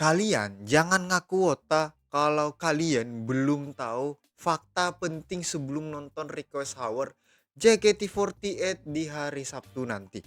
Kalian jangan ngaku wota kalau kalian belum tahu fakta penting sebelum nonton Request Hour JKT48 di hari Sabtu nanti.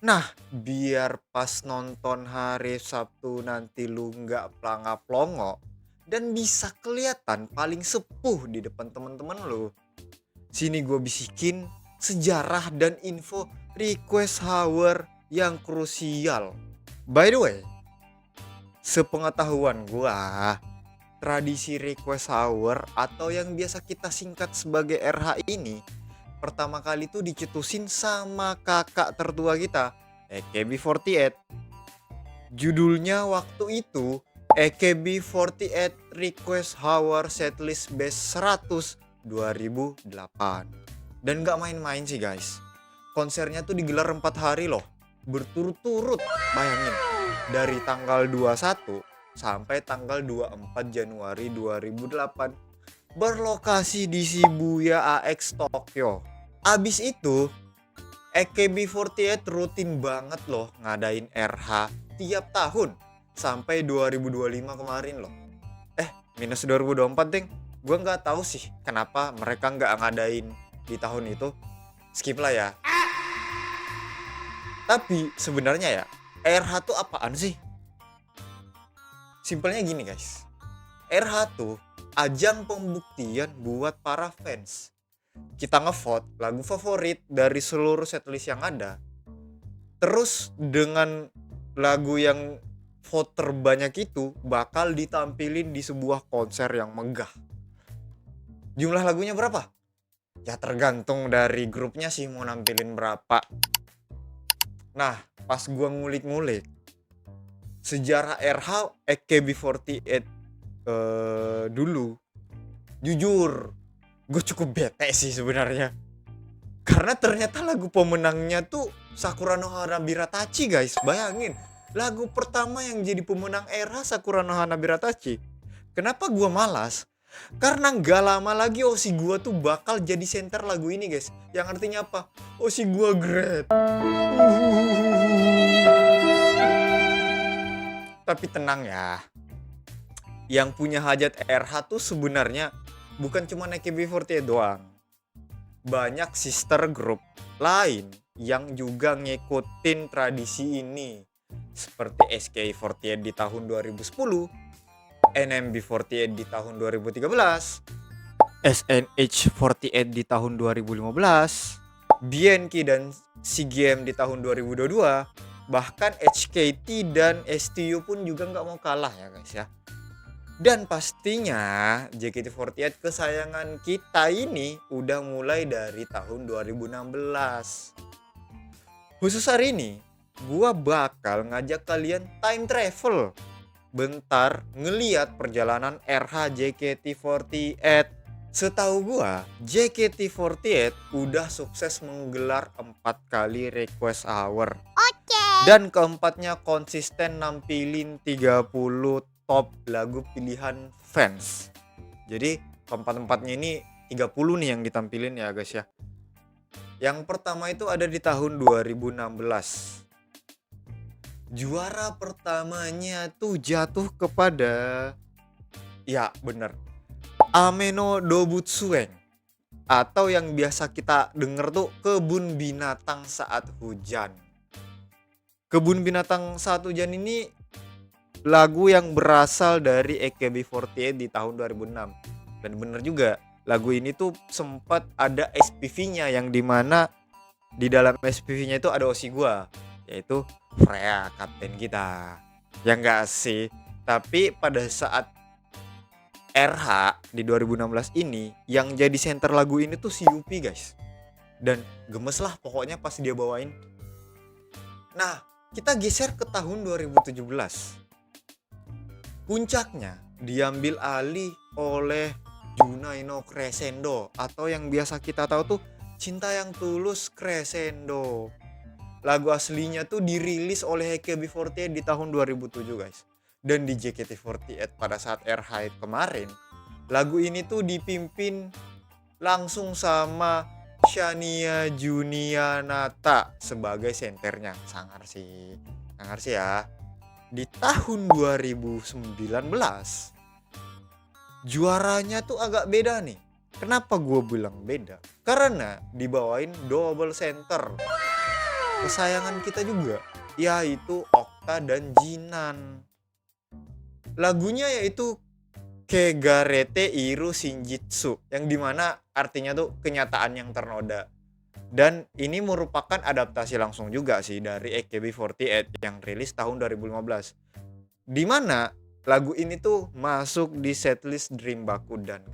Nah, biar pas nonton hari Sabtu nanti lu nggak planga-plongo dan bisa kelihatan paling sepuh di depan temen-temen lu. Sini gue bisikin sejarah dan info Request Hour yang krusial. By the way, sepengetahuan gua, tradisi Request Hour atau yang biasa kita singkat sebagai RH ini pertama kali tuh dicetusin sama kakak tertua kita, AKB48. Judulnya waktu itu AKB48 Request Hour Setlist Best 100 2008. Dan gak main-main sih guys. Konsernya tuh digelar 4 hari loh, berturut-turut. Bayangin, dari tanggal 21 sampai tanggal 24 Januari 2008, berlokasi di Shibuya AX Tokyo. Abis itu AKB48 rutin banget loh ngadain RH tiap tahun sampai 2025 kemarin loh. Minus 2024 deng. Gue nggak tahu sih kenapa mereka nggak ngadain di tahun itu. Skip lah ya. Tapi sebenarnya ya, RH tuh apaan sih? Simpelnya gini guys. RH tuh ajang pembuktian buat para fans. Kita ngevote lagu favorit dari seluruh setlist yang ada. Terus dengan lagu yang vote terbanyak itu bakal ditampilin di sebuah konser yang megah. Jumlah lagunya berapa? Ya tergantung dari grupnya sih mau nampilin berapa. Nah, pas gua ngulik-ngulik sejarah RH AKB48 dulu, jujur gue cukup bete sih sebenarnya. Karena ternyata lagu pemenangnya tuh Sakura no Hanabira Tachi guys. Bayangin, lagu pertama yang jadi pemenang era Sakura no Hanabira Tachi. Kenapa gua malas? Karena gak lama lagi Oshi gua tuh bakal jadi center lagu ini guys. Yang artinya apa? Oshi gua great. Tapi tenang ya. Yang punya hajat RH tuh sebenarnya bukan cuma AKB48 doang. Banyak sister group lain yang juga ngikutin tradisi ini, seperti SK48 di tahun 2010, NMB48 di tahun 2013, SNH48 di tahun 2015, BNK dan CGM di tahun 2022, bahkan HKT dan STU pun juga nggak mau kalah ya guys ya. Dan pastinya JKT48 kesayangan kita ini udah mulai dari tahun 2016. Khusus hari ini, gua bakal ngajak kalian time travel. Bentar ngeliat perjalanan RH JKT48. Setahu gua, JKT48 udah sukses menggelar 4 kali Request Hour. Dan keempatnya konsisten nampilin 30 top lagu pilihan fans. Jadi keempat-empatnya ini 30 nih yang ditampilin ya guys ya. Yang pertama itu ada di tahun 2016. Juara pertamanya tuh jatuh kepada, ya bener, Ameno Dobutsueng, atau yang biasa kita denger tuh Kebun Binatang Saat Hujan. Kebun Binatang Saat Hujan ini lagu yang berasal dari AKB48 di tahun 2006. Dan bener juga, lagu ini tuh sempat ada SPV-nya yang dimana di dalam SPV-nya itu ada Oshi gua, yaitu Freya, kapten kita. Ya enggak sih, tapi pada saat RH di 2016 ini yang jadi center lagu ini tuh si Yupi guys. Dan gemes lah pokoknya pas dia bawain. Nah, kita geser ke tahun 2017. Puncaknya diambil alih oleh Junai no Crescendo, atau yang biasa kita tahu tuh Cinta Yang Tulus Crescendo. Lagu aslinya tuh dirilis oleh AKB48 di tahun 2007 guys. Dan di JKT48 pada saat RH kemarin, lagu ini tuh dipimpin langsung sama Shania Junianata sebagai senternya. Sangar sih ya. di tahun 2019 juaranya tuh agak beda nih. Kenapa gue bilang beda? Karena dibawain double center kesayangan kita juga, yaitu Okta dan Jinan. Lagunya yaitu Kegarete Iru Shinjitsu, yang dimana artinya tuh kenyataan yang ternoda. Dan ini merupakan adaptasi langsung juga sih dari AKB48 yang rilis tahun 2015. Dimana lagu ini tuh masuk di setlist Dream Bakudan.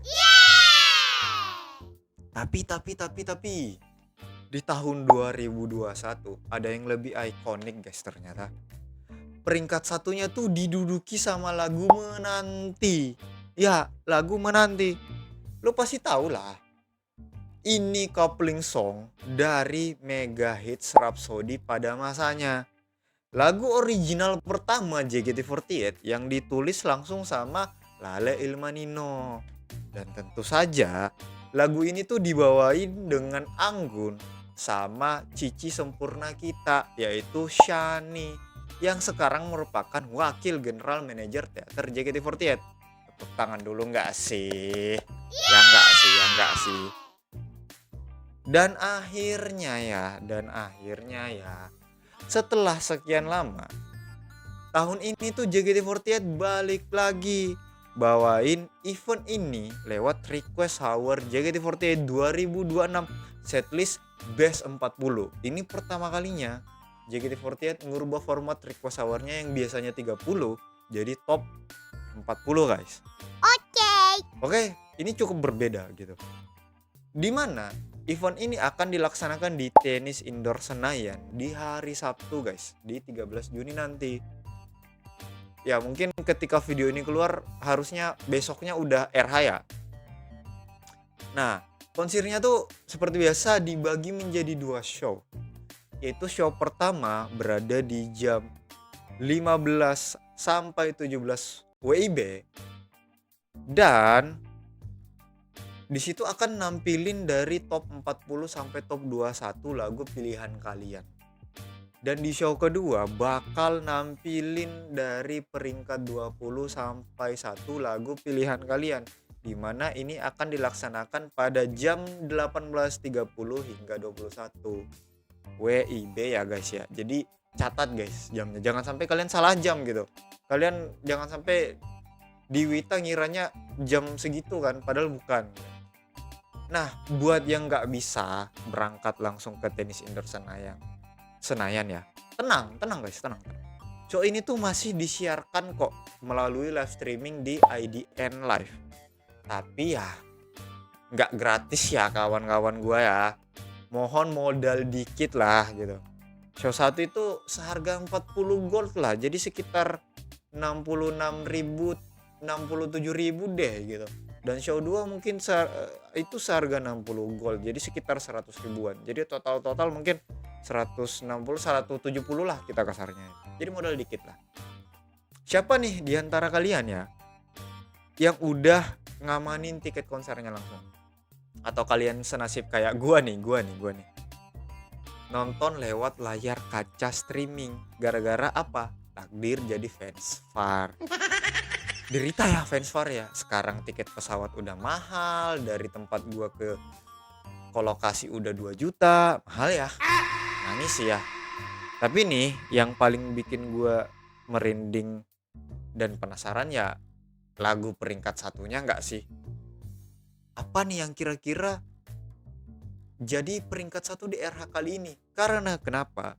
Tapi di tahun 2021 ada yang lebih ikonik guys ternyata. Peringkat satunya tuh diduduki sama lagu Menanti. Ya, lagu Menanti. Lo pasti tahu lah. Ini coupling song dari mega hits Rhapsody pada masanya. Lagu original pertama JKT48 yang ditulis langsung sama Lale Ilmanino. Dan tentu saja lagu ini tuh dibawain dengan anggun sama Cici Sempurna kita, yaitu Shani, yang sekarang merupakan wakil general manager teater JKT48. Tepuk tangan dulu nggak sih? Ya nggak sih. Dan akhirnya ya, setelah sekian lama, tahun ini tuh JKT48 balik lagi bawain event ini lewat Request Hour JKT48 2026 setlist Best 40. Ini pertama kalinya JKT48 ngubah format Request Hour-nya yang biasanya 30 jadi top 40 guys. Oke, ini cukup berbeda gitu. Dimana event ini akan dilaksanakan di Tenis Indoor Senayan di hari Sabtu guys, di 13 Juni nanti. Ya mungkin ketika video ini keluar harusnya besoknya udah RH ya. Nah, konsernya tuh seperti biasa dibagi menjadi 2 show. Yaitu show pertama berada di jam 15 sampai 17 WIB. Dan di situ akan nampilin dari top 40 sampai top 21 lagu pilihan kalian. Dan di show kedua bakal nampilin dari peringkat 20 sampai 1 lagu pilihan kalian. Dimana ini akan dilaksanakan pada jam 18.30 hingga 21 WIB ya guys ya. Jadi catat guys jamnya. Jangan sampai kalian salah jam gitu. Kalian jangan sampai di Wita ngiranya jam segitu kan, padahal bukan. Nah, buat yang nggak bisa berangkat langsung ke Tenis Indoor Senayan ya, tenang guys, tenang. Show ini tuh masih disiarkan kok melalui live streaming di IDN Live. Tapi ya nggak gratis ya kawan-kawan gua ya. Mohon modal dikit lah gitu. Show 1 itu seharga 40 gold lah, jadi sekitar 66.000, 67.000 deh gitu. Dan show 2 mungkin itu seharga 60 gold, jadi sekitar 100 ribuan. Jadi total mungkin 160, 170 lah kita kasarnya. Jadi modal dikit lah. Siapa nih di antara kalian ya yang udah ngamanin tiket konsernya langsung? Atau kalian senasib kayak gua nih. Nonton lewat layar kaca streaming. Gara-gara apa? Takdir jadi fans VAR. Derita ya fans VAR ya. Sekarang tiket pesawat udah mahal, dari tempat gua ke lokasi udah 2 juta. Mahal ya. Nangis sih ya. Tapi nih yang paling bikin gua merinding dan penasaran ya lagu peringkat satunya nggak sih? Apa nih yang kira-kira jadi peringkat 1 di RH kali ini? Karena kenapa?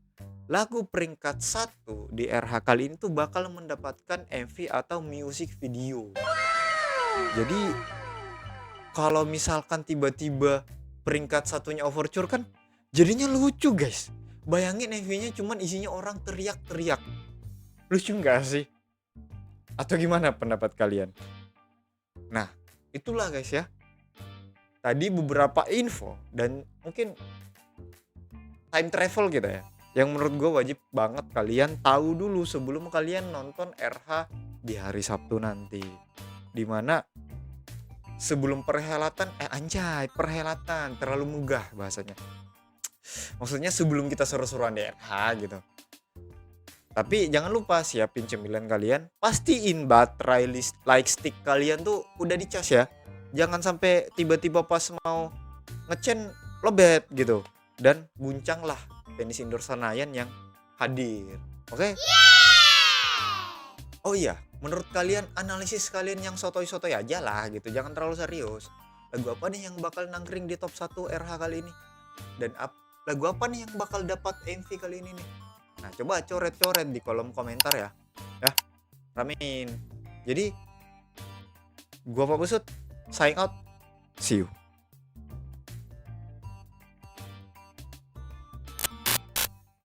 Lagu peringkat 1 di RH kali ini tuh bakal mendapatkan MV atau music video. Jadi kalau misalkan tiba-tiba peringkat satunya Overture kan jadinya lucu guys. Bayangin MV-nya cuman isinya orang teriak-teriak. Lucu nggak sih? Atau gimana pendapat kalian? Nah, itulah guys ya. Tadi beberapa info dan mungkin time travel gitu ya, yang menurut gue wajib banget kalian tahu dulu sebelum kalian nonton RH di hari Sabtu nanti. Dimana sebelum perhelatan, perhelatan terlalu megah bahasanya. Maksudnya sebelum kita seru-seruan di RH gitu. Tapi jangan lupa siapin cemilan kalian, pastiin baterai light stick kalian tuh udah dicas ya. Jangan sampai tiba-tiba pas mau ngecen lobet gitu. Dan guncanglah tenis indoor Senayan yang hadir. Oke? Oh iya, menurut kalian analisis kalian yang sotoy-sotoy aja lah gitu, jangan terlalu serius. Lagu apa nih yang bakal nangkring di top 1 RH kali ini? Dan lagu apa nih yang bakal dapat MV kali ini nih? Nah, coba coret-coret di kolom komentar ya. Ya, ramein. Jadi, gua Pak Busut, sign out. See you.